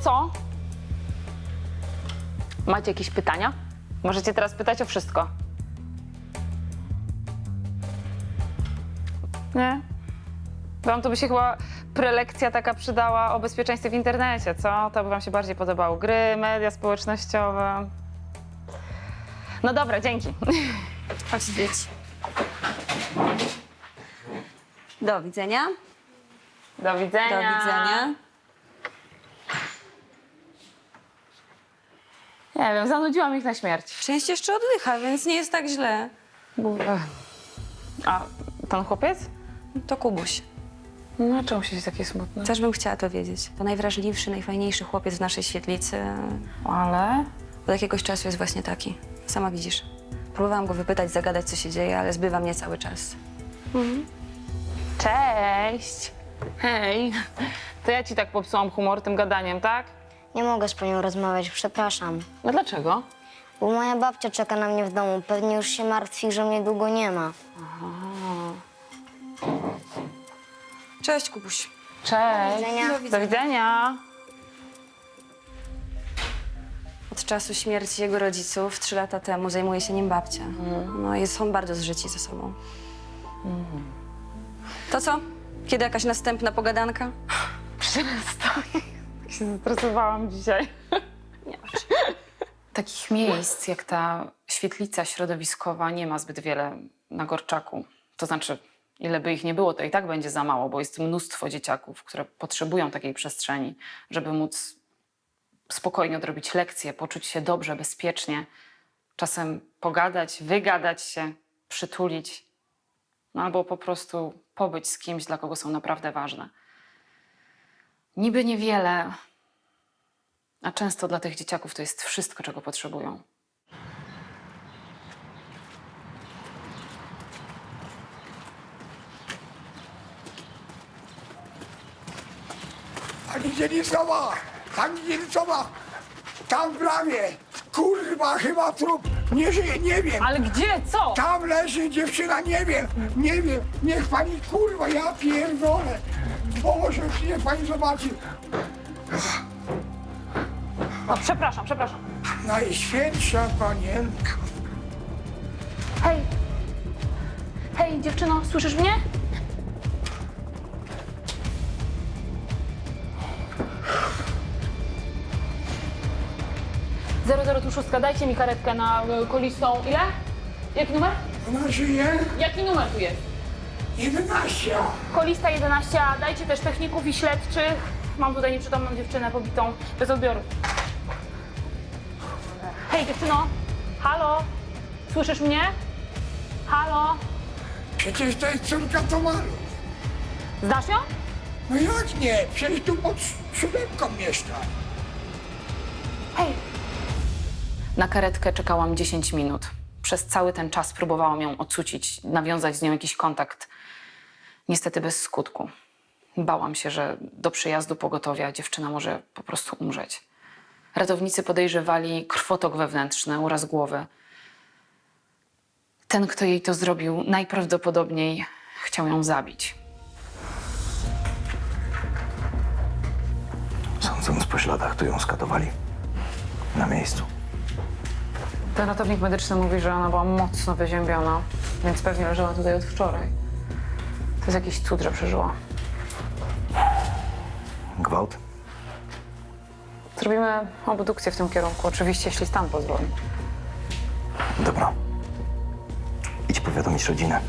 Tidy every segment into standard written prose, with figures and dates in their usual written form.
co? Macie jakieś pytania? Możecie teraz pytać o wszystko. Nie? Wam to by się chyba prelekcja taka przydała o bezpieczeństwie w internecie, co? To by wam się bardziej podobało. Gry, media społecznościowe. No dobra, dzięki. Chodź, dzieci. Do widzenia. Do widzenia. Do widzenia. Nie wiem, zanudziłam ich na śmierć. Część jeszcze oddycha, więc nie jest tak źle. A ten chłopiec? To Kubuś. No, czemu się taki smutny? Też bym chciała to wiedzieć. To najwrażliwszy, najfajniejszy chłopiec w naszej świetlicy. Ale... Od jakiegoś czasu jest właśnie taki. Sama widzisz. Próbowałam go wypytać, zagadać, co się dzieje, ale zbywa mnie cały czas. Cześć! Hej! To ja ci tak popsułam humor tym gadaniem, tak? Nie mogę z panią rozmawiać, przepraszam. No dlaczego? Bo moja babcia czeka na mnie w domu. Pewnie już się martwi, że mnie długo nie ma. Cześć, Kubuś. Cześć! widzenia. Do widzenia! Od czasu śmierci jego rodziców 3 lata temu zajmuje się nim babcia. No, są bardzo zżyci ze sobą. To co? Kiedy jakaś następna pogadanka? Przestań. Tak się zestresowałam dzisiaj. Takich miejsc jak ta świetlica środowiskowa nie ma zbyt wiele na Gorczaku. To znaczy, ile by ich nie było, to i tak będzie za mało, bo jest mnóstwo dzieciaków, które potrzebują takiej przestrzeni, żeby móc spokojnie odrobić lekcje, poczuć się dobrze, bezpiecznie, czasem pogadać, wygadać się, przytulić, no albo po prostu pobyć z kimś, dla kogo są naprawdę ważne. Niby niewiele, a często dla tych dzieciaków to jest wszystko, czego potrzebują. Pani Dzielnicowa! Pani Dzielnicowa! Tam w bramie! Kurwa, chyba trup! Nie żyje, nie wiem! Ale gdzie? Co? Tam leży dziewczyna, nie wiem! Nie wiem! Niech pani, kurwa, ja pierdolę! Boże, niech pani zobaczy! O, przepraszam. Najświętsza panienka! Hej! Hej, dziewczyno, słyszysz mnie? Tu 6, dajcie mi karetkę na kolistą. Ile? Jaki numer? Ona żyje? Jaki numer tu jest? 11! Kolista 11, a dajcie też techników i śledczych. Mam tutaj nieprzytomną dziewczynę pobitą, bez odbioru. Hej, dziewczyno! Halo? Słyszysz mnie? Halo? Przecież to jest córka Tomaru! Znasz ją? No jak nie? Przecież tu pod 7 mieszka! Hej! Na karetkę czekałam 10 minut. Przez cały ten czas próbowałam ją ocucić, nawiązać z nią jakiś kontakt. Niestety bez skutku. Bałam się, że do przyjazdu pogotowia dziewczyna może po prostu umrzeć. Ratownicy podejrzewali krwotok wewnętrzny, uraz głowy. Ten, kto jej to zrobił, najprawdopodobniej chciał ją zabić. Sądząc po śladach, to ją skatowali. Na miejscu. Ten ratownik medyczny mówi, że ona była mocno wyziębiona, więc pewnie leżała tutaj od wczoraj. To jest jakiś cud, że przeżyła. Gwałt? Zrobimy obdukcję w tym kierunku, oczywiście, jeśli stan pozwoli. Dobra. Idź powiadomić rodzinę.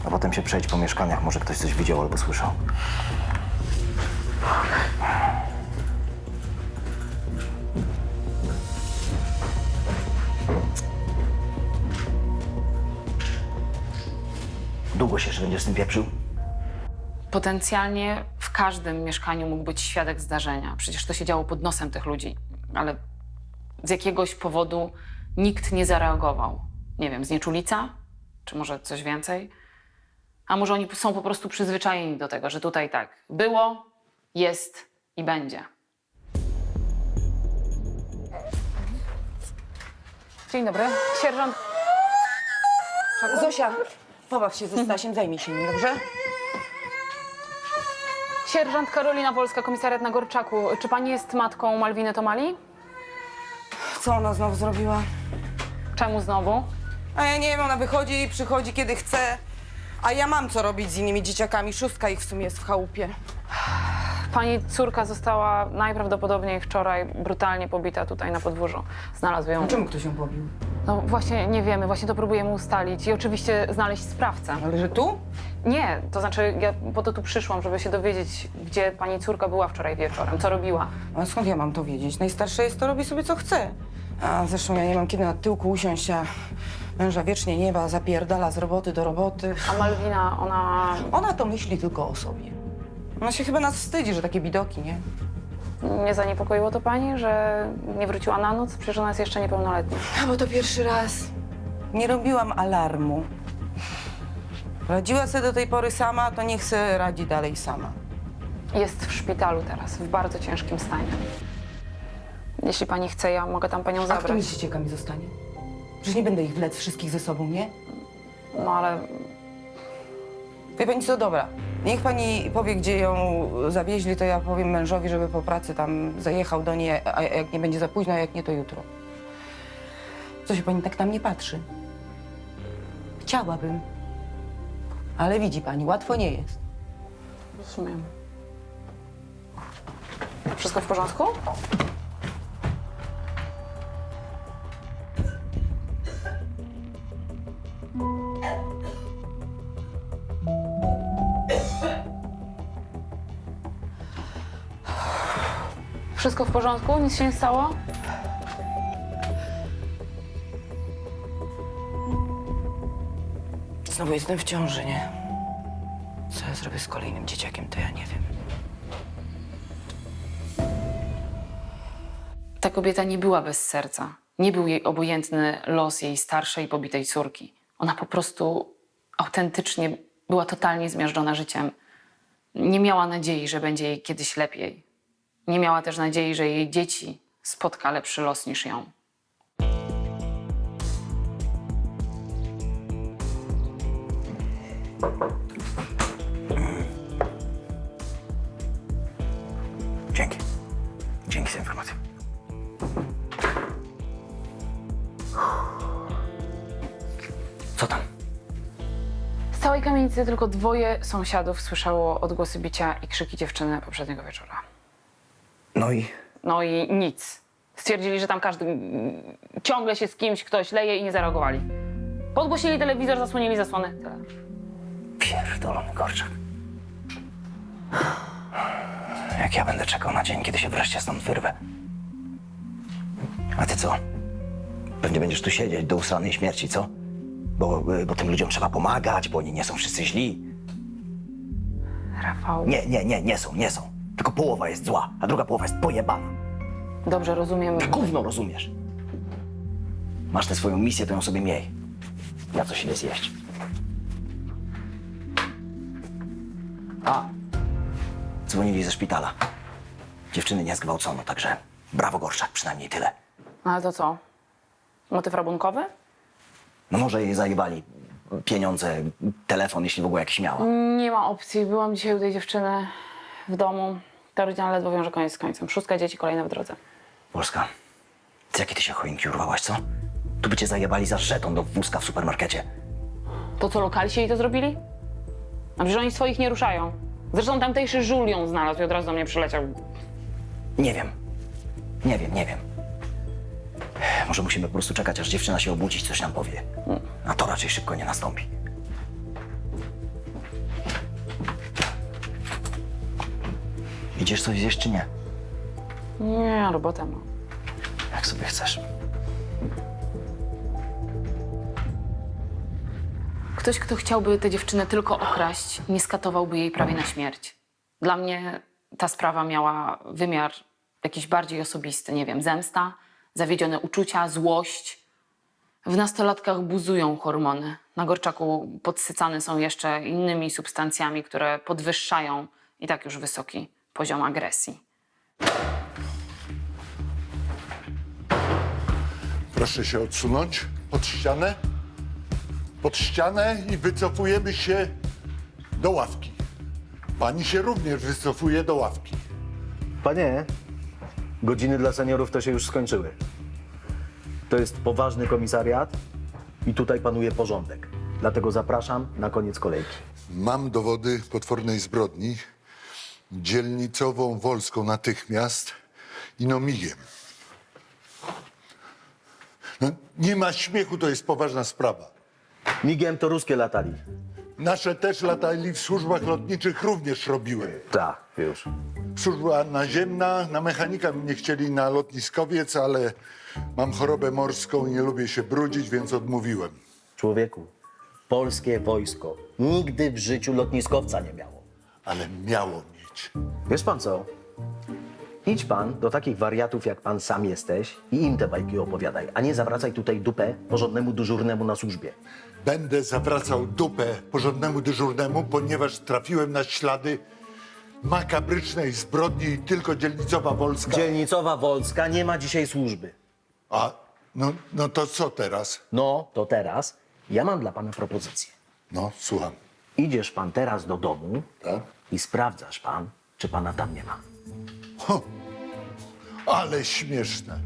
A potem się przejdź po mieszkaniach, może ktoś coś widział albo słyszał. Długo się jeszcze będziesz z tym pieprzył? Potencjalnie w każdym mieszkaniu mógł być świadek zdarzenia. Przecież to się działo pod nosem tych ludzi, ale z jakiegoś powodu nikt nie zareagował. Nie wiem, znieczulica? Czy może coś więcej? A może oni są po prostu przyzwyczajeni do tego, że tutaj tak było, jest i będzie. Dzień dobry. Sierżant... Zosia, pobaw się ze Stasiem, zajmij się nim, dobrze? Sierżant Karolina Wolska, komisariat na Gorczaku. Czy pani jest matką Malwiny Tomali? Co ona znowu zrobiła? Czemu znowu? A ja nie wiem, ona wychodzi i przychodzi kiedy chce. A ja mam co robić z innymi dzieciakami. 6 ich w sumie jest w chałupie. Pani córka została najprawdopodobniej wczoraj brutalnie pobita tutaj na podwórzu. Znalazł ją. A czemu ktoś ją pobił? No właśnie nie wiemy, właśnie to próbujemy ustalić i oczywiście znaleźć sprawcę. Ale że tu? Nie, to znaczy ja po to tu przyszłam, żeby się dowiedzieć, gdzie pani córka była wczoraj wieczorem, co robiła. A skąd ja mam to wiedzieć? Najstarsza jest, to robi sobie co chce. A zresztą ja nie mam kiedy na tyłku usiąść, a męża wiecznie nieba zapierdala z roboty do roboty. A Malwina, Ona to myśli tylko o sobie. Ona się chyba nas wstydzi, że takie bidoki, nie? nie zaniepokoiło to pani, że nie wróciła na noc? Przecież ona jest jeszcze niepełnoletnia. A bo to pierwszy raz. Nie robiłam alarmu. Radziła sobie do tej pory sama, to niech se radzi dalej sama. Jest w szpitalu teraz, w bardzo ciężkim stanie. Jeśli pani chce, ja mogę tam panią A kto zabrać. mi z dzieciakami zostanie? Przecież nie będę ich wlec wszystkich ze sobą, nie? No ale Wie pani co, dobra. Niech pani powie, gdzie ją zawieźli, to ja powiem mężowi, żeby po pracy tam zajechał do niej, a jak nie będzie za późno, a jak nie, to jutro. Co się pani tak na mnie patrzy? Chciałabym. Ale widzi pani, łatwo nie jest. rozumiem. Wszystko w porządku? Wszystko w porządku? Nic się nie stało? Znowu jestem w ciąży, nie? Co ja zrobię z kolejnym dzieciakiem, to ja nie wiem. Ta kobieta nie była bez serca. Nie był jej obojętny los jej starszej, pobitej córki. Ona po prostu autentycznie była totalnie zmiażdżona życiem. Nie miała nadziei, że będzie jej kiedyś lepiej. Nie miała też nadziei, że jej dzieci spotka lepszy los niż ją. Dzięki. Dzięki za informację. Co tam? Z całej kamienicy tylko 2 sąsiadów słyszało odgłosy bicia i krzyki dziewczyny poprzedniego wieczora. No i No i nic. Stwierdzili, że tam każdy ciągle się z kimś, ktoś leje i nie zareagowali. Podgłosili telewizor, zasłonili zasłony. Tyle. pierdolony Gorczak. Jak ja będę czekał na dzień, kiedy się wreszcie stąd wyrwę. A ty co? Pewnie będziesz tu siedzieć do usranej śmierci, co? Bo tym ludziom trzeba pomagać, bo oni nie są wszyscy źli. Rafał, Nie są. Tylko połowa jest zła, a druga połowa jest pojebana. dobrze rozumiem. Gówno rozumiesz. Masz tę swoją misję, to ją sobie miej. Ja coś idę zjeść. A, dzwonili ze szpitala. Dziewczyny nie zgwałcono, także brawo Gorszak, przynajmniej tyle. No ale to co? Motyw rabunkowy? No może jej zajebali pieniądze, telefon, jeśli w ogóle jakiś miała. Nie ma opcji. Byłam dzisiaj u tej dziewczyny w domu. Ta rodzina ledwo wiąże koniec z końcem. 6 dzieci, kolejne w drodze. Polska, z jakiej ty się choinki urwałaś, co? Tu by cię zajebali za żeton do wózka w supermarkecie. To co, lokalsi jej to zrobili? A przecież oni swoich nie ruszają. Zresztą tamtejszy żul ją znalazł i od razu do mnie przyleciał. Nie wiem. Może musimy po prostu czekać, aż dziewczyna się obudzi i coś nam powie. A to raczej szybko nie nastąpi. Idziesz coś zjeść, czy nie? Nie, robotę ma. Jak sobie chcesz. Ktoś, kto chciałby tę dziewczynę tylko okraść, nie skatowałby jej prawie na śmierć. Dla mnie ta sprawa miała wymiar jakiś bardziej osobisty, nie wiem, zemsta, zawiedzione uczucia, złość. W nastolatkach buzują hormony. Na Gorczaku podsycane są jeszcze innymi substancjami, które podwyższają i tak już wysoki poziom agresji. Proszę się odsunąć pod ścianę. Pod ścianę i wycofujemy się do ławki. Pani się również wycofuje do ławki. Panie, godziny dla seniorów to się już skończyły. To jest poważny komisariat i tutaj panuje porządek. Dlatego zapraszam na koniec kolejki. Mam dowody potwornej zbrodni. Dzielnicową Wolską natychmiast i migiem. No, nie ma śmiechu, to jest poważna sprawa. Migiem to ruskie latali. Nasze też latali w służbach lotniczych, również robiłem. Tak, już. Służba naziemna, na mechanika mnie chcieli na lotniskowiec, ale mam chorobę morską i nie lubię się brudzić, więc odmówiłem. Człowieku, polskie wojsko nigdy w życiu lotniskowca nie miało. Ale miało mieć. Wiesz pan co? Idź pan do takich wariatów, jak pan sam jesteś i im te bajki opowiadaj, a nie zawracaj tutaj dupę porządnemu dyżurnemu na służbie. Będę zawracał dupę porządnemu dyżurnemu, ponieważ trafiłem na ślady makabrycznej zbrodni i tylko dzielnicowa Wolska. Dzielnicowa Wolska nie ma dzisiaj służby. A, no to co teraz? No, to teraz ja mam dla pana propozycję. No, słucham. Idziesz pan teraz do domu Tak? i sprawdzasz pan, czy pana tam nie ma. Ho, ale śmieszne.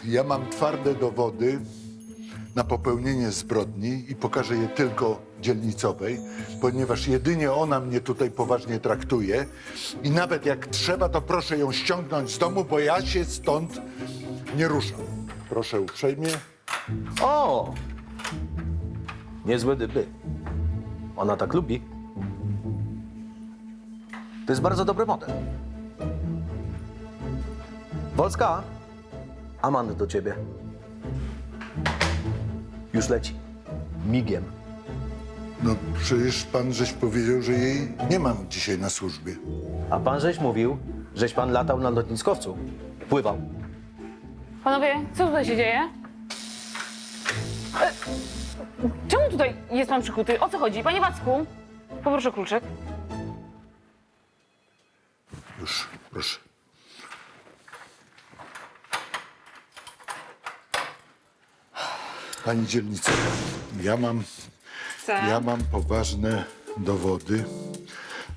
Ja mam twarde dowody na popełnienie zbrodni i pokażę je tylko dzielnicowej, ponieważ jedynie ona mnie tutaj poważnie traktuje i nawet jak trzeba, to proszę ją ściągnąć z domu, bo ja się stąd nie ruszam. Proszę uprzejmie. O! Niezłe dyby. Ona tak lubi. To jest bardzo dobry model. Wolska, Amand do ciebie. Już leci. Migiem. No przecież pan żeś powiedział, że jej nie mam dzisiaj na służbie. A pan żeś mówił, żeś pan latał na lotniskowcu. Pływał. Panowie, co tutaj się dzieje? Czemu tutaj jest pan przykuty? O co chodzi? Panie Wacku, poproszę kluczyk. Już, proszę. Pani dzielnicowa, ja mam poważne dowody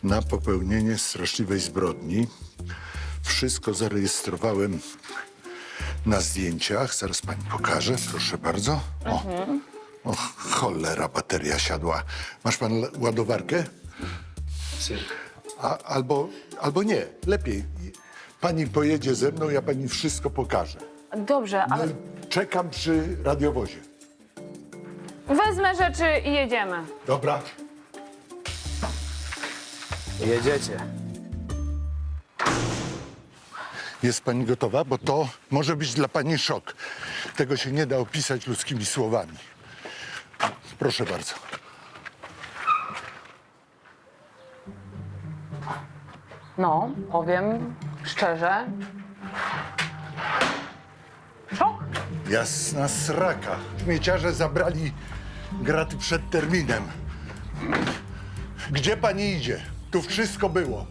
na popełnienie straszliwej zbrodni. Wszystko zarejestrowałem na zdjęciach. Zaraz pani pokażę, proszę bardzo. O, cholera, bateria siadła. Masz pan ładowarkę? Albo nie, lepiej. Pani pojedzie ze mną, ja pani wszystko pokażę. Dobrze, ale Czekam przy radiowozie. wezmę rzeczy i jedziemy. Dobra. Jedziecie. Jest pani gotowa? Bo to może być dla pani szok. Tego się nie da opisać ludzkimi słowami. Proszę bardzo. No, powiem szczerze. Szok. Jasna sraka. Śmieciarze zabrali graty przed terminem. Gdzie pani idzie? Tu wszystko było.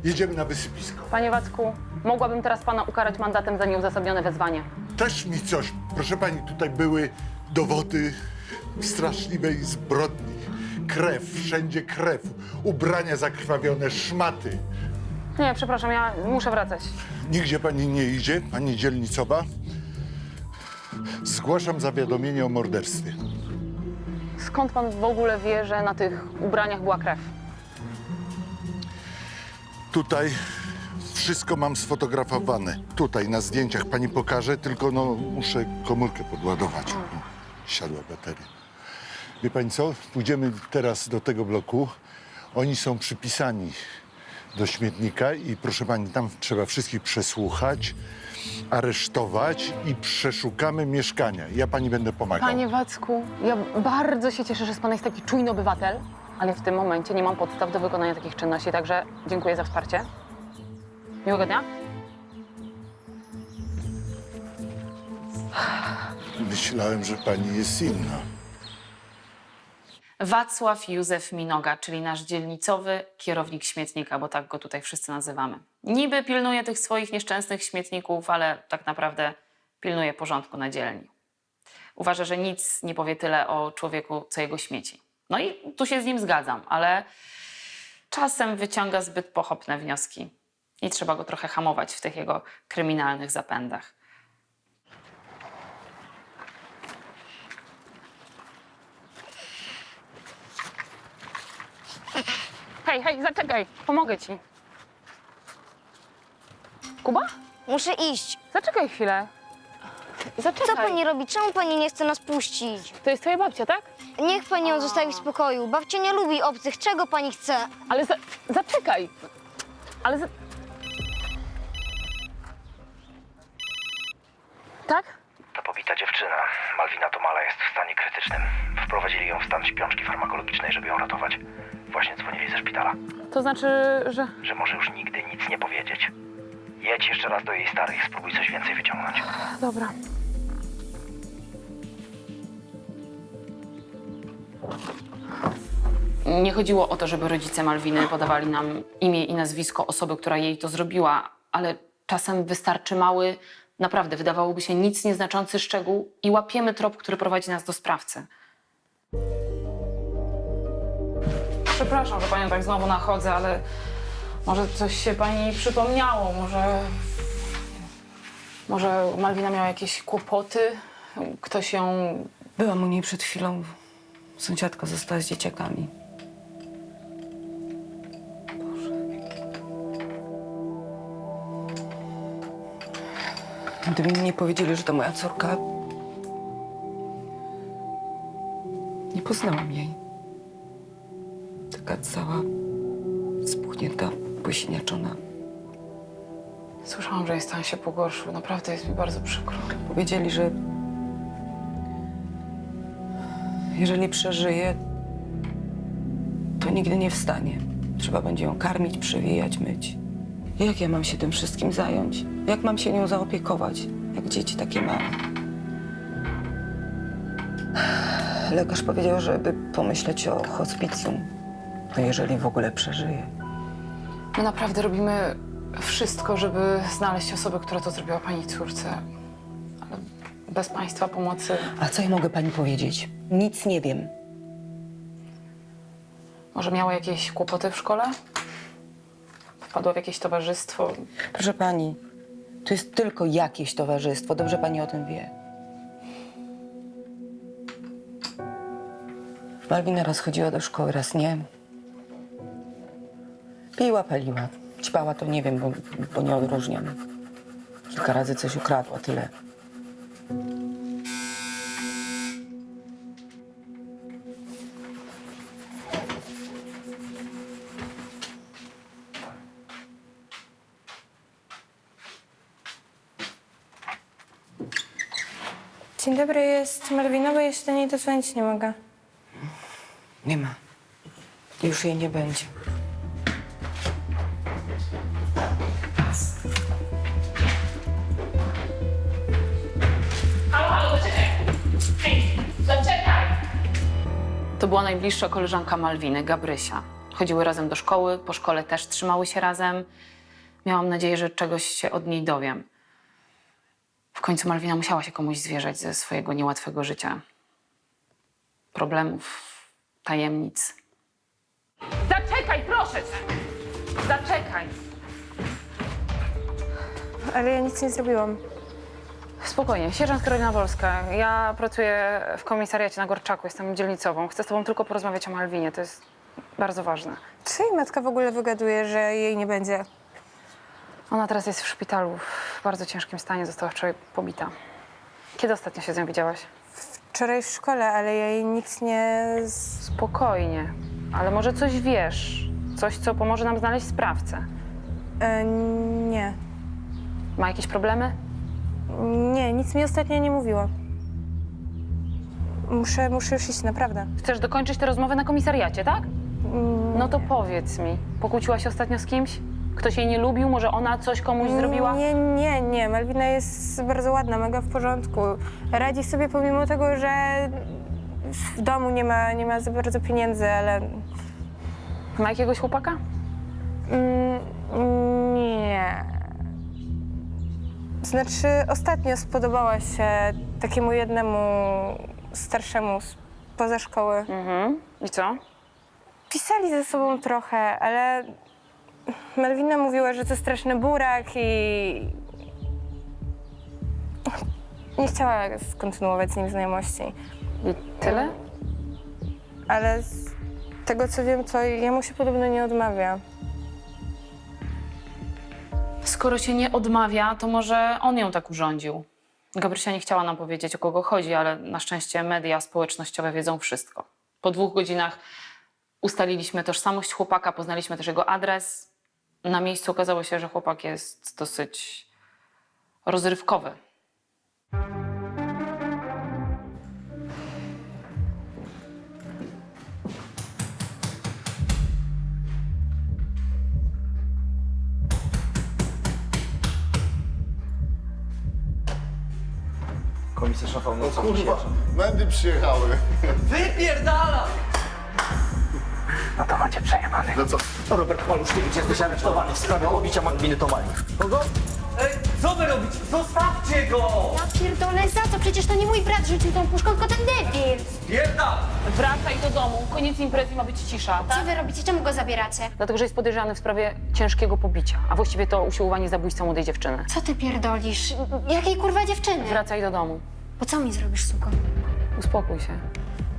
Jedziemy na wysypisko. Panie Wacku, mogłabym teraz pana ukarać mandatem za nieuzasadnione wezwanie. Też mi coś. Proszę pani, tutaj były dowody straszliwej zbrodni. Krew, wszędzie krew. Ubrania zakrwawione, szmaty. Nie, przepraszam, ja muszę wracać. Nigdzie pani nie idzie, pani dzielnicowa. Zgłaszam zawiadomienie o morderstwie. Skąd pan w ogóle wie, że na tych ubraniach była krew? Tutaj wszystko mam sfotografowane. Tutaj na zdjęciach pani pokażę, tylko muszę komórkę podładować. Siadła bateria. Wie pani co? Pójdziemy teraz do tego bloku. Oni są przypisani do śmietnika i proszę pani, tam trzeba wszystkich przesłuchać, aresztować i przeszukamy mieszkania. Ja pani będę pomagał. Panie Wacku, ja bardzo się cieszę, że z pana jest taki czujny obywatel, ale w tym momencie nie mam podstaw do wykonania takich czynności, także dziękuję za wsparcie. Miłego dnia. Myślałem, że pani jest inna. Wacław Józef Minoga, czyli nasz dzielnicowy kierownik śmietnika, bo tak go tutaj wszyscy nazywamy. Niby pilnuje tych swoich nieszczęsnych śmietników, ale tak naprawdę pilnuje porządku na dzielni. Uważa, że nic nie powie tyle o człowieku, co jego śmieci. No i tu się z nim zgadzam, ale czasem wyciąga zbyt pochopne wnioski i trzeba go trochę hamować w tych jego kryminalnych zapędach. Hej, hej, zaczekaj, pomogę ci. Kuba? Muszę iść. Zaczekaj chwilę. Zaczekaj. Co pani robi? Czemu pani nie chce nas puścić? To jest twoja babcia, tak? Niech pani ją zostawi w spokoju. Babcia nie lubi obcych. Czego pani chce? Ale zaczekaj. Ale Tak? Ta pobita dziewczyna, Malwina Tomala, jest w stanie krytycznym. Wprowadzili ją w stan śpiączki farmakologicznej, żeby ją ratować. Właśnie dzwonili ze szpitala, To znaczy, że... że może już nigdy nic nie powiedzieć. Jedź jeszcze raz do jej starych, spróbuj coś więcej wyciągnąć. Dobra. Nie chodziło o to, żeby rodzice Malwiny podawali nam imię i nazwisko osoby, która jej to zrobiła, ale czasem wystarczy mały, naprawdę wydawałoby się nic nieznaczący szczegół i łapiemy trop, który prowadzi nas do sprawcy. Przepraszam, że panią tak znowu nachodzę, ale może coś się pani przypomniało, może Malwina miała jakieś kłopoty, ktoś ją... Byłam u niej przed chwilą. Sąsiadka została z dzieciakami. Gdyby mi nie powiedzieli, że to moja córka, nie poznałam jej. Taka cała spuchnięta, posiniaczona. Słyszałam, że jej stan się pogorszył. Naprawdę jest mi bardzo przykro. Powiedzieli, że jeżeli przeżyje, to nigdy nie wstanie. Trzeba będzie ją karmić, przewijać, myć. Jak ja mam się tym wszystkim zająć? Jak mam się nią zaopiekować? Jak dzieci takie małe? Lekarz powiedział, żeby pomyśleć o hospicjum. No jeżeli w ogóle przeżyje. My naprawdę robimy wszystko, żeby znaleźć osobę, która to zrobiła pani córce. Ale bez państwa pomocy A co ja mogę pani powiedzieć? Nic nie wiem. może miała jakieś kłopoty w szkole? Wpadła w jakieś towarzystwo? Proszę pani, to jest tylko jakieś towarzystwo. Dobrze pani o tym wie. Malwina raz chodziła do szkoły, raz nie. Piła, paliła. Ćpała to nie wiem, bo nie odróżniam. Kilka razy coś ukradła, tyle. Dzień dobry, jest Malwina, bo ja się do niej dodzwonić nie mogę. Nie ma. Już jej nie będzie. To była najbliższa koleżanka Malwiny, Gabrysia. Chodziły razem do szkoły, po szkole też trzymały się razem. Miałam nadzieję, że czegoś się od niej dowiem. W końcu Malwina musiała się komuś zwierzać ze swojego niełatwego życia. Problemów, tajemnic. Zaczekaj, proszę cię! Zaczekaj! Ale ja nic nie zrobiłam. Spokojnie, sierżant Karolina Wolska. Ja pracuję w komisariacie na Gorczaku, jestem dzielnicową. Chcę z tobą tylko porozmawiać o Malwinie, to jest bardzo ważne. Czy jej matka w ogóle wygaduje, że jej nie będzie? Ona teraz jest w szpitalu, w bardzo ciężkim stanie, została wczoraj pobita. Kiedy ostatnio się z nią widziałaś? Wczoraj w szkole, ale ja jej nic nie... Spokojnie, ale może coś wiesz, coś, co pomoże nam znaleźć sprawcę. Nie. Ma jakieś problemy? Nie, nic mi ostatnio nie mówiła. Muszę już iść, naprawdę. Chcesz dokończyć tę rozmowę na komisariacie, tak? No to powiedz mi, pokłóciłaś się ostatnio z kimś? Ktoś jej nie lubił? Może ona coś komuś zrobiła? Nie. Malwina jest bardzo ładna, mega w porządku. Radzi sobie pomimo tego, że w domu nie ma za bardzo pieniędzy, ale... Ma jakiegoś chłopaka? Nie. Znaczy, ostatnio spodobała się takiemu jednemu starszemu spoza szkoły. I co? pisali ze sobą trochę, ale Malwina mówiła, że to straszny burak i nie chciała skontynuować z nim znajomości. I tyle? Ale z tego, co wiem, to jemu się podobno nie odmawia. Skoro się nie odmawia, to może on ją tak urządził. Gabrysia nie chciała nam powiedzieć, o kogo chodzi, ale na szczęście media społecznościowe wiedzą wszystko. Po 2 godzinach ustaliliśmy tożsamość chłopaka, poznaliśmy też jego adres. Na miejscu okazało się, że chłopak jest dosyć rozrywkowy. Komisarz Rafał, no co Kurwa, będę przyjechały. Wypierdala! No to macie przejebane. No co? Robert Paluszkiewicz, jesteś aresztowany w sprawie pobicia Malwiny Tomali. Kogo? Ej, co wy robicie? Zostawcie go! Ja pierdolę, za co? Przecież to nie mój brat rzucił tą puszką, tylko ten debil. Pierdal! Wracaj do domu, koniec imprezy, ma być cisza, tak? Co wy robicie? Czemu go zabieracie? Dlatego, że jest podejrzany w sprawie ciężkiego pobicia, a właściwie to usiłowanie zabójstwa młodej dziewczyny. Co ty pierdolisz? Jakiej kurwa dziewczyny? Wracaj do domu. Bo co mi zrobisz, suko? Uspokój się.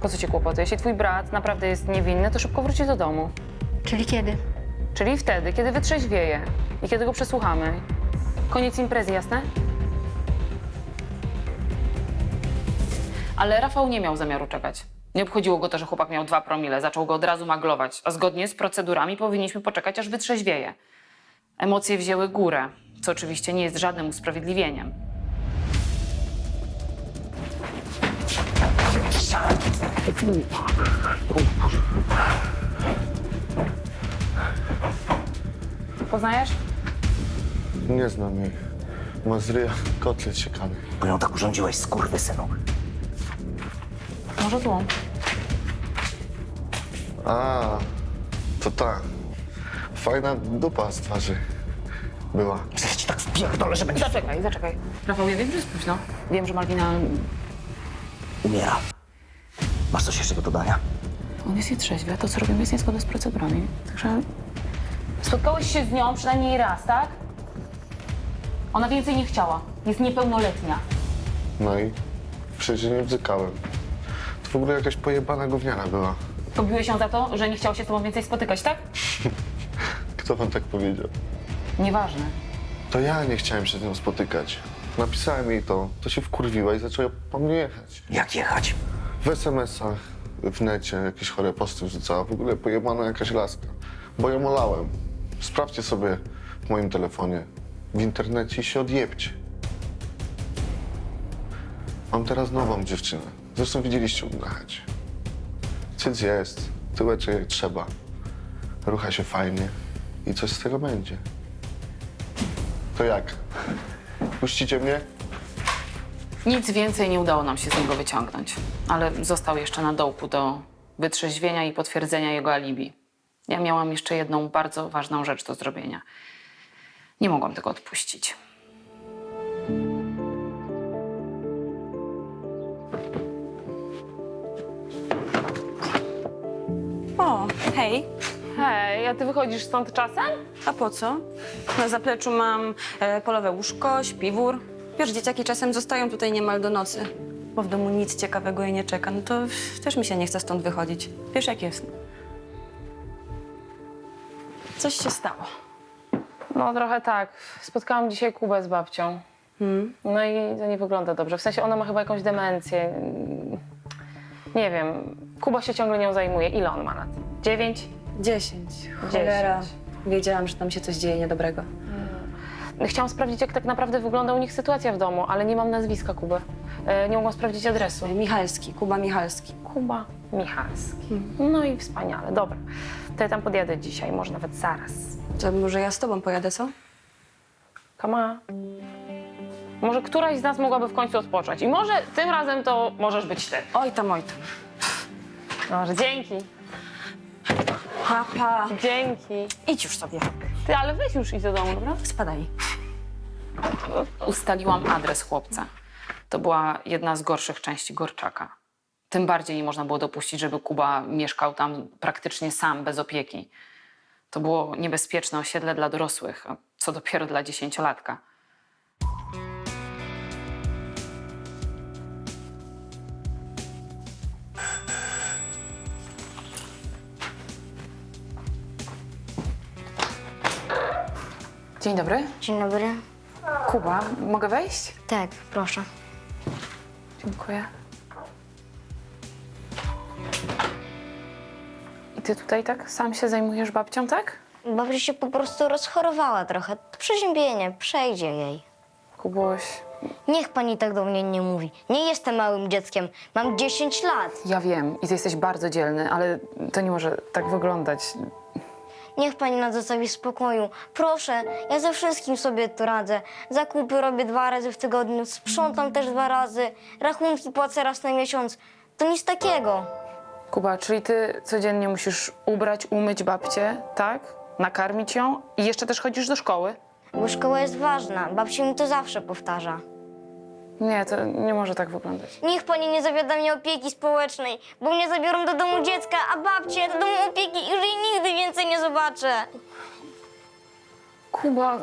Po co ci kłopoty? Jeśli twój brat naprawdę jest niewinny, to szybko wróci do domu. Czyli kiedy? Czyli wtedy, kiedy wytrzeźwieje i kiedy go przesłuchamy. Koniec imprezy, jasne? Ale Rafał nie miał zamiaru czekać. Nie obchodziło go to, że chłopak miał 2 promile. Zaczął go od razu maglować, a zgodnie z procedurami powinniśmy poczekać, aż wytrzeźwieje. Emocje wzięły górę, co oczywiście nie jest żadnym usprawiedliwieniem. Poznajesz? Nie znam jej. Ma z ryja kotlet siekany. Bo ją tak urządziłeś, skurwysynu. Może tu. A, to ta. Fajna dupa z twarzy była. Przecież ci tak wpierdolę, że będziesz... Zaczekaj. Rafał, ja wiem, że jest późno. Wiem, że Malwina... Umiera. Masz coś jeszcze do dodania? On jest nietrzeźwy, a to, co robimy, jest niezgodne z procedurami. Także... Spotkałeś się z nią przynajmniej raz, tak? Ona więcej nie chciała. Jest niepełnoletnia. No i przecież nie bzykałem. To w ogóle jakaś pojebana gówniana była. Pobiłeś ją za to, że nie chciała się z tobą więcej spotykać, tak? Kto wam tak powiedział? Nieważne. To ja nie chciałem się z nią spotykać. Napisałem jej to się wkurwiła i zaczęła po mnie jechać. Jak jechać? W SMS-ach, w necie jakieś chore posty wrzucała. W ogóle pojebana jakaś laska. Bo ją olałem. Sprawdźcie sobie w moim telefonie, w internecie i się odjebcie. Mam teraz nową dziewczynę. Zresztą widzieliście u na chacie. Cyc jest, tyłeczek jak trzeba. Rucha się fajnie i coś z tego będzie. To jak? Puścicie mnie? Nic więcej nie udało nam się z niego wyciągnąć. Ale został jeszcze na dołku do wytrzeźwienia i potwierdzenia jego alibi. Ja miałam jeszcze jedną bardzo ważną rzecz do zrobienia. Nie mogłam tego odpuścić. O, hej. Hej, a ty wychodzisz stąd czasem? A po co? Na zapleczu mam polowe łóżko, śpiwór. Wiesz, dzieciaki czasem zostają tutaj niemal do nocy, bo w domu nic ciekawego je nie czeka. No to też mi się nie chce stąd wychodzić. Wiesz, jak jest. Coś się stało. No trochę tak. Spotkałam dzisiaj Kubę z babcią. No i to nie wygląda dobrze. W sensie ona ma chyba jakąś demencję. Nie wiem. Kuba się ciągle nią zajmuje. Ile on ma lat? 9? 10. Cholera. Wiedziałam, że tam się coś dzieje niedobrego. Chciałam sprawdzić, jak tak naprawdę wygląda u nich sytuacja w domu, ale nie mam nazwiska Kuby. Nie mogłam sprawdzić adresu. Michalski, Kuba Michalski. Kuba Michalski. No i wspaniale. Dobra. To ja tam podjadę dzisiaj, może nawet zaraz. To może ja z tobą pojadę, co? Kama. Może któraś z nas mogłaby w końcu odpocząć. I może tym razem to możesz być ty. Oj tam, oj tam. Może dzięki. Papa. Dzięki. Idź już sobie. Ty, ale weź już idź do domu, dobra? Spadaj. Ustaliłam adres chłopca. To była jedna z gorszych części Gorczaka. tym bardziej nie można było dopuścić, żeby Kuba mieszkał tam praktycznie sam, bez opieki. To było niebezpieczne osiedle dla dorosłych, a co dopiero dla 10-latka. Dzień dobry. Dzień dobry. Kuba, mogę wejść? Tak, proszę. Dziękuję. I ty tutaj tak sam się zajmujesz babcią, tak? Babcia się po prostu rozchorowała trochę. To przeziębienie, przejdzie jej. Kubuś, Niech pani tak do mnie nie mówi. Nie jestem małym dzieckiem. Mam 10 lat. ja wiem i ty jesteś bardzo dzielny, ale to nie może tak wyglądać. Niech pani nas zostawi w spokoju. Proszę, ja ze wszystkim sobie tu radzę. Zakupy robię 2 razy w tygodniu, sprzątam też 2 razy, rachunki płacę raz na miesiąc. To nic takiego. Kuba, czyli ty codziennie musisz ubrać, umyć babcię, tak? Nakarmić ją i jeszcze też chodzisz do szkoły? Bo szkoła jest ważna. Babcia mi to zawsze powtarza. Nie, to nie może tak wyglądać. Niech pani nie zawiada mnie opieki społecznej, bo mnie zabiorą do domu dziecka, a babcię do domu opieki i już jej nigdy więcej nie zobaczę. Kuba,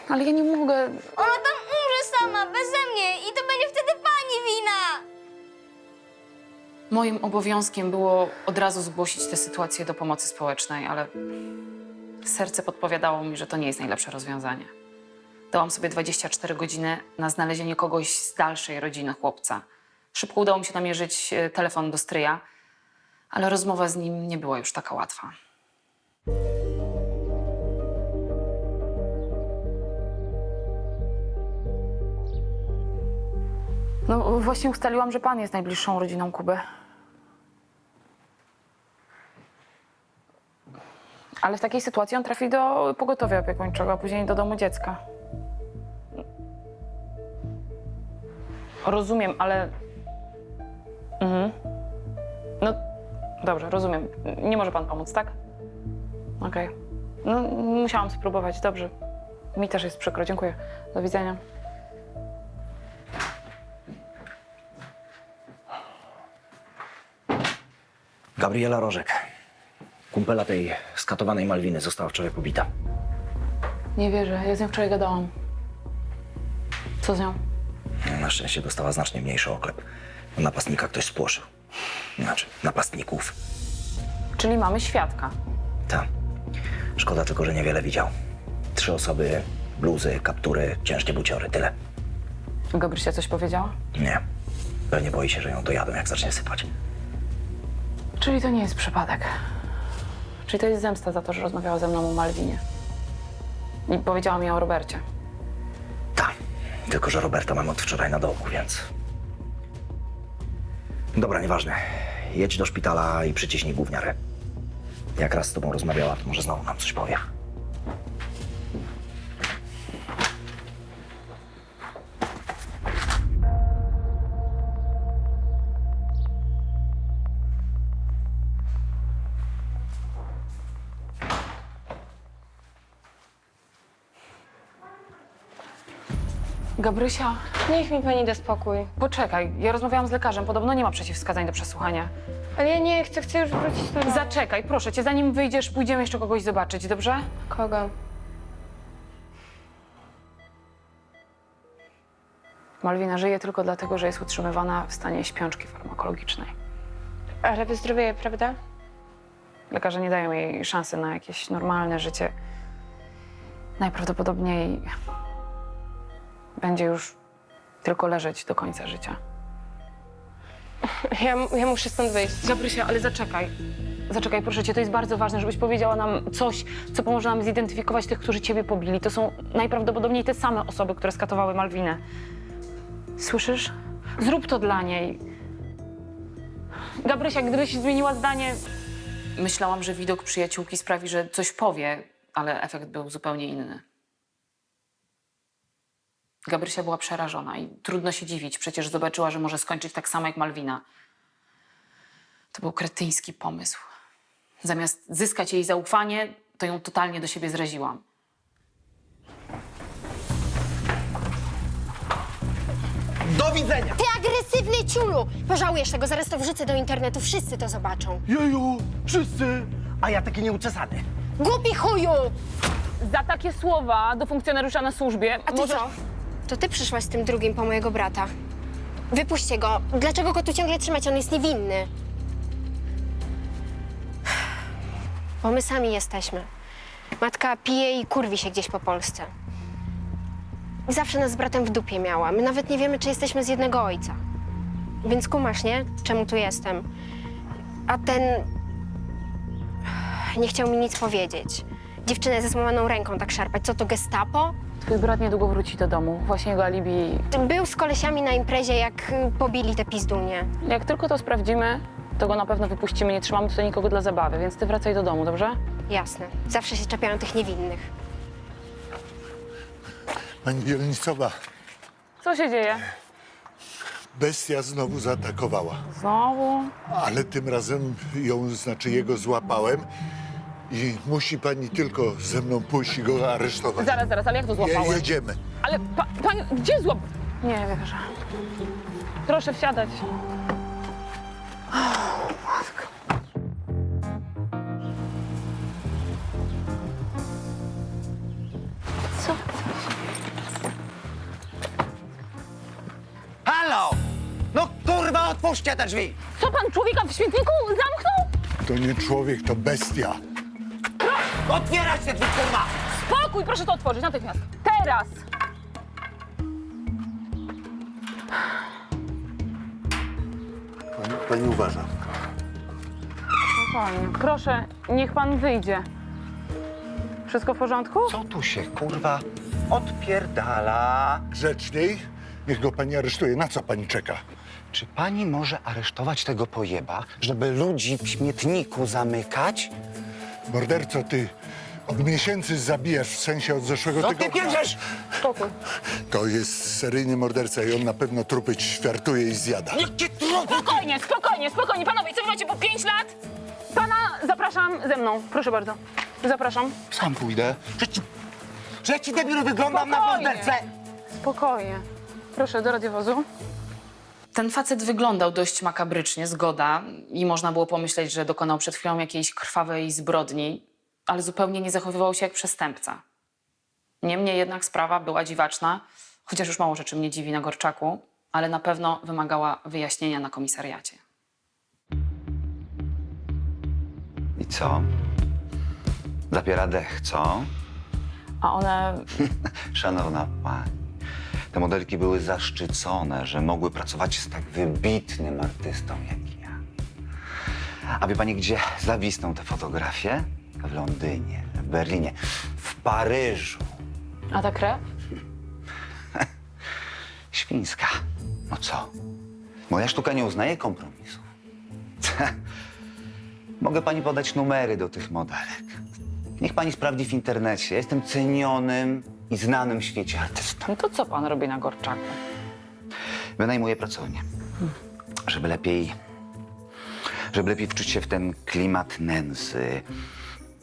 ale ja nie mogę. Ona tam umrze sama, beze mnie i to będzie wtedy pani wina. Moim obowiązkiem było od razu zgłosić tę sytuację do pomocy społecznej, ale serce podpowiadało mi, że to nie jest najlepsze rozwiązanie. Dałam sobie 24 godziny na znalezienie kogoś z dalszej rodziny chłopca. Szybko udało mi się namierzyć telefon do stryja, ale rozmowa z nim nie była już taka łatwa. No właśnie ustaliłam, że pan jest najbliższą rodziną Kuby. Ale w takiej sytuacji on trafi do pogotowia opiekuńczego, a później do domu dziecka. Rozumiem, ale... No dobrze, rozumiem. Nie może pan pomóc, tak? Okej. No musiałam spróbować, dobrze. Mi też jest przykro, dziękuję. Do widzenia. Gabriela Rożek, kumpela tej skatowanej Malwiny, została wczoraj pobita. Nie wierzę, ja z nią wczoraj gadałam. Co z nią? Na szczęście dostała znacznie mniejszy oklep. Napastnika ktoś spłoszył. Znaczy, napastników. Czyli mamy świadka. Tak. Szkoda tylko, że niewiele widział. 3 osoby, bluzy, kaptury, ciężkie buciory, tyle. Gabrysia coś powiedziała? Nie. Pewnie boi się, że ją dojadą, jak zacznie sypać. Czyli to nie jest przypadek. Czyli to jest zemsta za to, że rozmawiała ze mną o Malwinie. I powiedziała mi o Robercie. Tak. Tylko że Roberta mamy od wczoraj na domu, więc... Dobra, nieważne. Jedź do szpitala i przyciśnij gówniarę. Jak raz z tobą rozmawiała, to może znowu nam coś powie. Gabrysia, Niech mi pani da spokój. poczekaj. Ja rozmawiałam z lekarzem. Podobno nie ma przeciwwskazań do przesłuchania. Ale ja nie chcę, chcę już wrócić do domu. Zaczekaj, proszę cię. Zanim wyjdziesz, pójdziemy jeszcze kogoś zobaczyć, dobrze? Kogo? Malwina żyje tylko dlatego, że jest utrzymywana w stanie śpiączki farmakologicznej. Ale wyzdrowieje, prawda? Lekarze nie dają jej szansy na jakieś normalne życie. Najprawdopodobniej będzie już tylko leżeć do końca życia. Ja muszę stąd wyjść. Gabrysia, ale zaczekaj. Zaczekaj, proszę cię, to jest bardzo ważne, żebyś powiedziała nam coś, co pomoże nam zidentyfikować tych, którzy ciebie pobili. To są najprawdopodobniej te same osoby, które skatowały Malwinę. Słyszysz? Zrób to dla niej. Gabrysia, gdybyś zmieniła zdanie... Myślałam, że widok przyjaciółki sprawi, że coś powie, ale efekt był zupełnie inny. Gabrysia była przerażona i trudno się dziwić. Przecież zobaczyła, że może skończyć tak samo jak Malwina. To był kretyński pomysł. Zamiast zyskać jej zaufanie, to ją totalnie do siebie zraziłam. Do Do widzenia! Ty agresywny ciulu! Pożałujesz tego, zaraz to wrzucę do internetu, wszyscy to zobaczą. Jeju, wszyscy! A ja taki nieuczesany. Głupi chuju! Za takie słowa do funkcjonariusza na służbie A ty co? To ty przyszłaś z tym drugim po mojego brata. Wypuśćcie go. Dlaczego go tu ciągle trzymać? On jest niewinny. Bo my sami jesteśmy. Matka pije i kurwi się gdzieś po Polsce. I zawsze nas z bratem w dupie miała. My nawet nie wiemy, czy jesteśmy z jednego ojca. Więc kumasz, nie? Czemu tu jestem? A ten... nie chciał mi nic powiedzieć. Dziewczynę ze złamaną ręką tak szarpać. Co to, gestapo? Twój brat niedługo wróci do domu. Właśnie jego alibi. Był z kolesiami na imprezie, jak pobili te pizdunie. Jak tylko to sprawdzimy, to go na pewno wypuścimy. Nie trzymamy tutaj nikogo dla zabawy, więc ty wracaj do domu, dobrze? Jasne. Zawsze się czepiają tych niewinnych. Pani Wielnicowa, Co się dzieje? bestia znowu zaatakowała. Znowu? Ale tym razem ją, znaczy jego złapałem i musi pani tylko ze mną pójść i go aresztować. Zaraz, ale jak to złapałeś? Jedziemy. Ale pani, gdzie złap... Nie wierzę. Proszę wsiadać. Halo! No kurwa, otwórzcie te drzwi! Co pan człowieka w śmietniku zamknął? To nie człowiek, to bestia. Otwierać te drzwi, kurwa! Spokój, proszę to otworzyć natychmiast. Teraz! Pani uważa. Spokojnie. Proszę, niech pan wyjdzie. Wszystko w porządku? Co tu się, kurwa, odpierdala? Grzeczniej, niech go pani aresztuje. Na co pani czeka? Czy pani może aresztować tego pojeba, żeby ludzi w śmietniku zamykać? Morderco, ty od miesięcy zabijasz, w sensie od zeszłego Co ty tygodnia. pierdzysz? Spokój. To jest seryjny morderca i on na pewno trupy ćwiartuje i zjada. Niech cię trupy! Spokojnie, panowie, co wy macie po 5 lat? Pana zapraszam ze mną, proszę bardzo. Zapraszam. Sam pójdę. Że ci debilu wyglądam na Spokojnie. mordercę! Spokojnie. Proszę, do radiowozu. Ten facet wyglądał dość makabrycznie, zgoda. I można było pomyśleć, że dokonał przed chwilą jakiejś krwawej zbrodni, ale zupełnie nie zachowywał się jak przestępca. Niemniej jednak sprawa była dziwaczna, chociaż już mało rzeczy mnie dziwi na Gorczaku, ale na pewno wymagała wyjaśnienia na komisariacie. I co? Zapiera dech, co? A one... Szanowna pani, te modelki były zaszczycone, że mogły pracować z tak wybitnym artystą jak ja. A wie pani, gdzie zawisną te fotografie? W Londynie, w Berlinie, w Paryżu. A ta krew? Świńska. No co? Moja sztuka nie uznaje kompromisów. Mogę pani podać numery do tych modelek. Niech pani sprawdzi w internecie. Jestem cenionym i znanym w świecie artystą. No to co pan robi na Gorczaku? Wynajmuję pracownię, żeby lepiej wczuć się w ten klimat nędzy,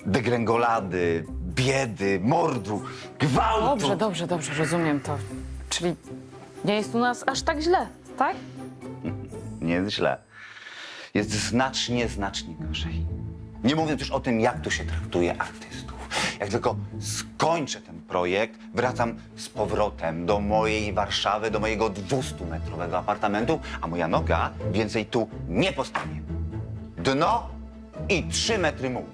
degrengolady, biedy, mordu, gwałtu. Dobrze, rozumiem to. Czyli nie jest u nas aż tak źle, tak? Nie jest źle. Jest znacznie gorzej. Nie mówiąc już o tym, jak tu się traktuje artystów. Jak tylko skończę ten projekt, wracam z powrotem do mojej Warszawy, do mojego 200-metrowego apartamentu, a moja noga więcej tu nie postanie. Dno i 3 metry mułu.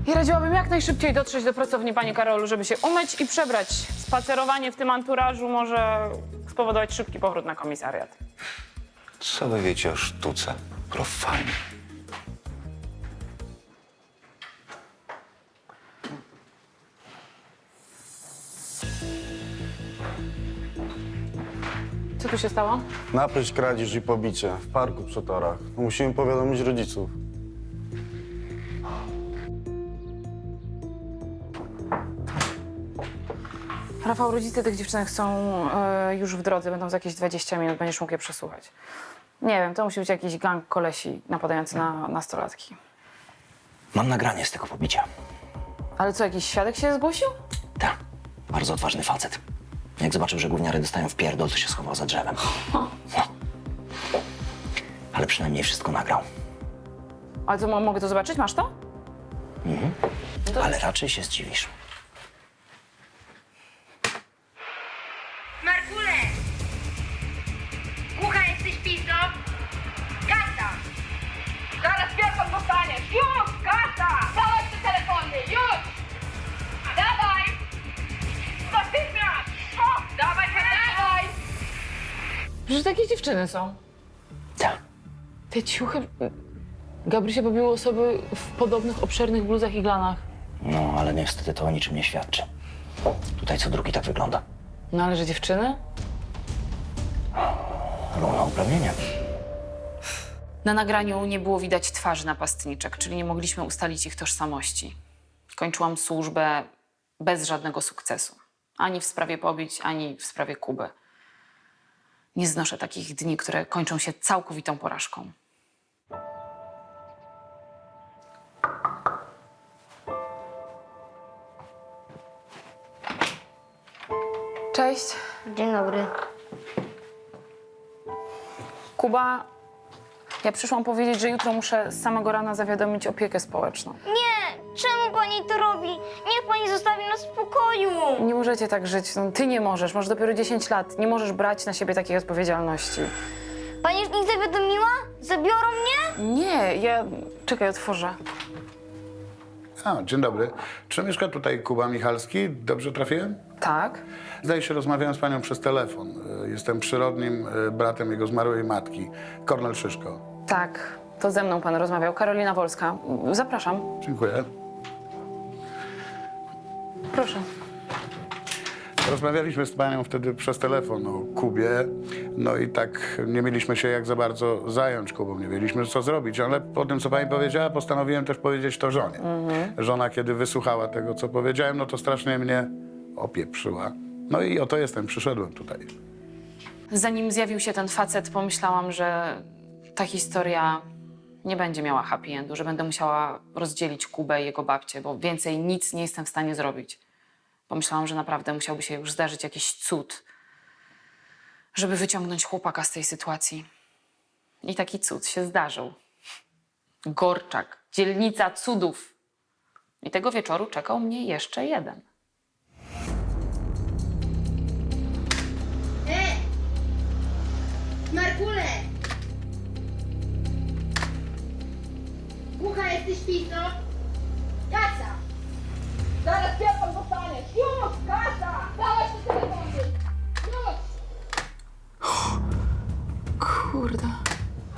I radziłabym jak najszybciej dotrzeć do pracowni, panie Karolu, żeby się umyć i przebrać. Spacerowanie w tym anturażu może spowodować szybki powrót na komisariat. Co wy wiecie o sztuce, profanie? Co tu się stało? Napaść, kradzież i pobicie w parku przy torach. Musimy powiadomić rodziców. Rafał, rodzice tych dziewczynek są już w drodze, będą za jakieś 20 minut, będziesz mógł je przesłuchać. Nie wiem, to musi być jakiś gang kolesi napadający na nastolatki. Mam nagranie z tego pobicia. Ale co, jakiś świadek się zgłosił? Tak, bardzo odważny facet. Jak zobaczył, że gówniary dostają w pierdol, to się schował za drzewem. No. Ale przynajmniej wszystko nagrał. Ale to mogę to zobaczyć? Masz to? Ale raczej się zdziwisz. Markule! Głucha jesteś, pizdo? Kasa! Zaraz pierwszą dostaniesz! Już! Kasa! Dawaj te telefony! Już! Dawaj! Natychmiast! O! Dawaj, dawaj! Przecież takie dziewczyny są. Tak. Te ciuchy... Gabrysia pobiły osoby w podobnych, obszernych bluzach i glanach. No, ale niestety to o niczym nie świadczy. Tutaj co drugi tak wygląda. No ale że dziewczyny? Równouprawnienie. Na nagraniu nie było widać twarzy napastniczek, czyli nie mogliśmy ustalić ich tożsamości. Kończyłam służbę bez żadnego sukcesu. Ani w sprawie pobić, ani w sprawie Kuby. Nie znoszę takich dni, które kończą się całkowitą porażką. Cześć. Dzień dobry. Kuba, ja przyszłam powiedzieć, że jutro muszę z samego rana zawiadomić opiekę społeczną. Nie! Czemu pani to robi? Niech pani zostawi nas w spokoju! Nie możecie tak żyć. No, ty nie możesz, masz dopiero 10 lat. Nie możesz brać na siebie takiej odpowiedzialności. Pani już nie zawiadomiła? Zabiorą mnie? Nie, ja... Czekaj, otworzę. A, dzień dobry. Czy mieszka tutaj Kuba Michalski? Dobrze trafiłem? Tak. Zdaje się, rozmawiałem z panią przez telefon. Jestem przyrodnim bratem jego zmarłej matki, Kornel Szyszko. Tak, to ze mną pan rozmawiał. Karolina Wolska. Zapraszam. Dziękuję. Proszę. Rozmawialiśmy z panią wtedy przez telefon o Kubie. No i tak nie mieliśmy się jak za bardzo zająć Kubą, nie wiedzieliśmy, co zrobić. Ale po tym, co pani powiedziała, postanowiłem też powiedzieć to żonie. Żona, kiedy wysłuchała tego, co powiedziałem, no to strasznie mnie opieprzyła. No i oto jestem, przyszedłem tutaj. Zanim zjawił się ten facet, pomyślałam, że ta historia nie będzie miała happy endu, że będę musiała rozdzielić Kubę i jego babcię, bo więcej nic nie jestem w stanie zrobić. Pomyślałam, że naprawdę musiałby się już zdarzyć jakiś cud, żeby wyciągnąć chłopaka z tej sytuacji. I taki cud się zdarzył. Gorczak, dzielnica cudów. I tego wieczoru czekał mnie jeszcze jeden. Markule! Głucha jesteś, pizdo? Kasa! Zaraz pierwszą dostaniesz! Już! Kasa! Dawaj te telefony! Już! Kurde.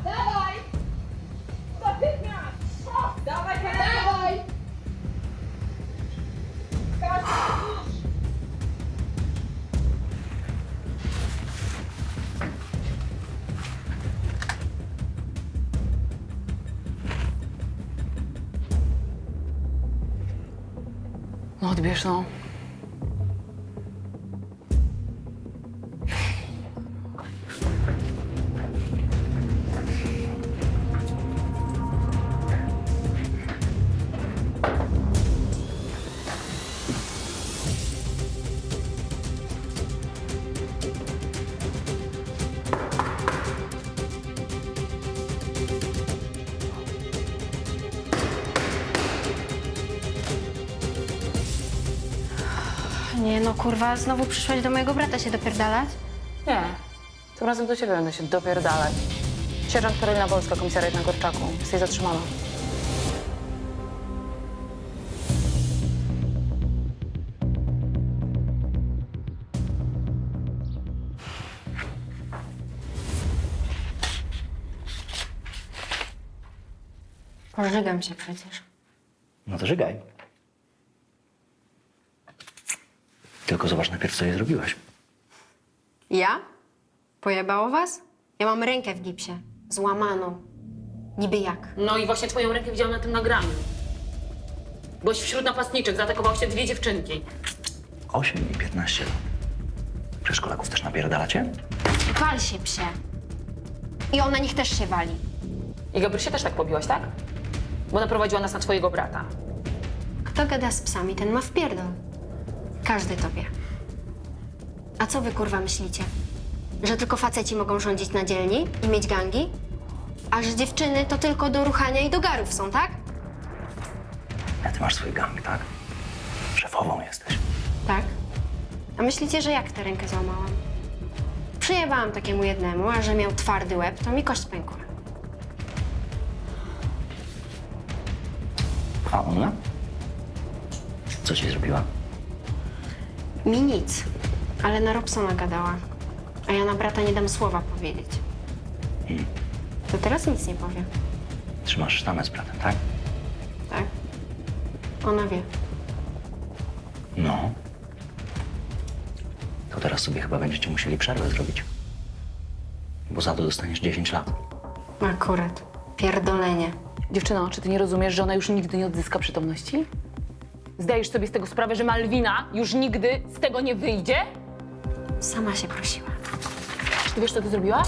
Dawaj! Natychmiast! O, dawaj, dawaj! Kasa! Już! No odbierz, no. Nie no, kurwa, znowu przyszłaś do mojego brata się dopierdalać? Nie. Tym razem do ciebie będę się dopierdalać. Sierżant Karolina Wolska, komisariat na Gorczaku. Jesteś zatrzymana. Pożygam się przecież. No to żygaj. Tylko zobacz najpierw, co jej zrobiłaś. Ja? Pojebało was? Ja mam rękę w gipsie. Złamaną. Niby jak? No i właśnie twoją rękę widziałam na tym nagraniu. Byłeś wśród napastniczek, zaatakowały się 2 dziewczynki. 8 i 15 lat. Przedszkolaków też napierdalacie? Wal się, psie. I ona niech też się wali. I Gabrysię też tak pobiłaś, tak? Bo naprowadziła nas na twojego brata. Kto gada z psami, ten ma wpierdol. Każdy to wie. A co wy kurwa myślicie? Że tylko faceci mogą rządzić na dzielni i mieć gangi? A że dziewczyny to tylko do ruchania i do garów są, tak? A ty masz swój gang, tak? Szefową jesteś. Tak. A myślicie, że jak tę rękę złamałam? Przyjebałam takiemu jednemu, a że miał twardy łeb, to mi kość pękła. A ona? Co ci zrobiła? Mi nic, ale na Robsona gadała. A ja na brata nie dam słowa powiedzieć. To teraz nic nie powiem. Trzymasz sztamę z bratem, tak? Tak? Ona wie. No. To teraz sobie chyba będziecie musieli przerwę zrobić. Bo za to dostaniesz 10 lat. Akurat. Pierdolenie. Dziewczyno, czy ty nie rozumiesz, że ona już nigdy nie odzyska przytomności? Zdajesz sobie z tego sprawę, że Malwina już nigdy z tego nie wyjdzie? Sama się prosiła. Czy ty wiesz, co ty zrobiłaś?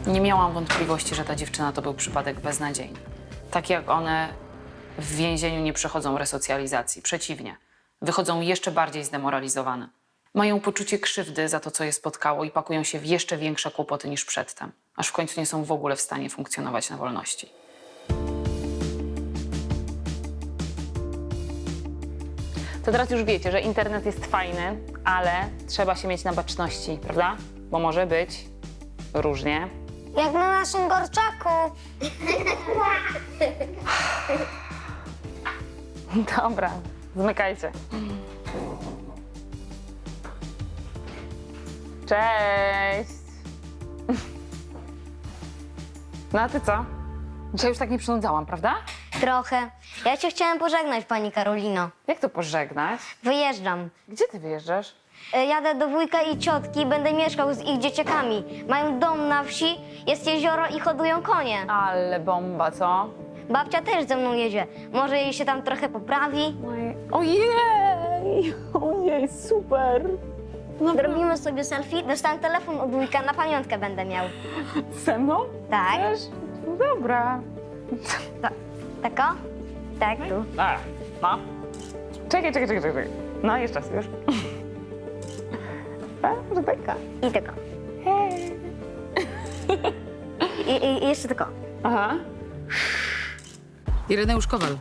Nie miałam wątpliwości, że ta dziewczyna to był przypadek beznadziejny. Tak jak one w więzieniu nie przechodzą resocjalizacji. Przeciwnie, wychodzą jeszcze bardziej zdemoralizowane. Mają poczucie krzywdy za to, co je spotkało i pakują się w jeszcze większe kłopoty niż przedtem, aż w końcu nie są w ogóle w stanie funkcjonować na wolności. To teraz już wiecie, że internet jest fajny, ale trzeba się mieć na baczności, prawda? Bo może być różnie. Jak na naszym Gorczaku. Dobra, zmykajcie. Cześć! No a ty co? Dzisiaj już tak nie przynudzałam, prawda? Trochę. Ja cię chciałem pożegnać, pani Karolino. Jak to pożegnać? Wyjeżdżam. Gdzie ty wyjeżdżasz? Jadę do wujka i ciotki, będę mieszkał z ich dzieciakami. Mają dom na wsi, jest jezioro i hodują konie. Ale bomba, co? Babcia też ze mną jedzie. Może jej się tam trochę poprawi. Ojej! Ojej, super! Zrobimy sobie selfie. Dostałem telefon od wujka, na pamiątkę będę miał. Ze mną? Tak. Też? Dobra. Tako? Tak, tu. A, no. Czekaj. No, jeszcze raz, już. A, Rebeka. I tylko. I jeszcze tylko. Aha. Ireneusz Kowal.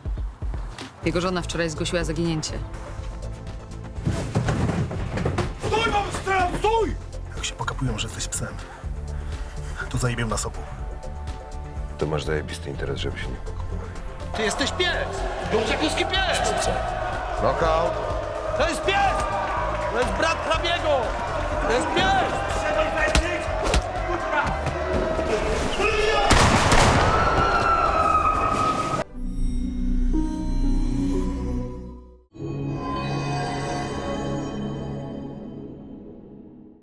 Jego żona wczoraj zgłosiła zaginięcie. Stój, mam strzelam, stój! Jak się pokapują, że jesteś psem, to zajebią nas obu. To masz zajebisty interes, żeby się nie pokopywali. Ty jesteś pies! Dąciakowski pies! Knockout! To jest pies! To jest brat hrabiego! To jest pies!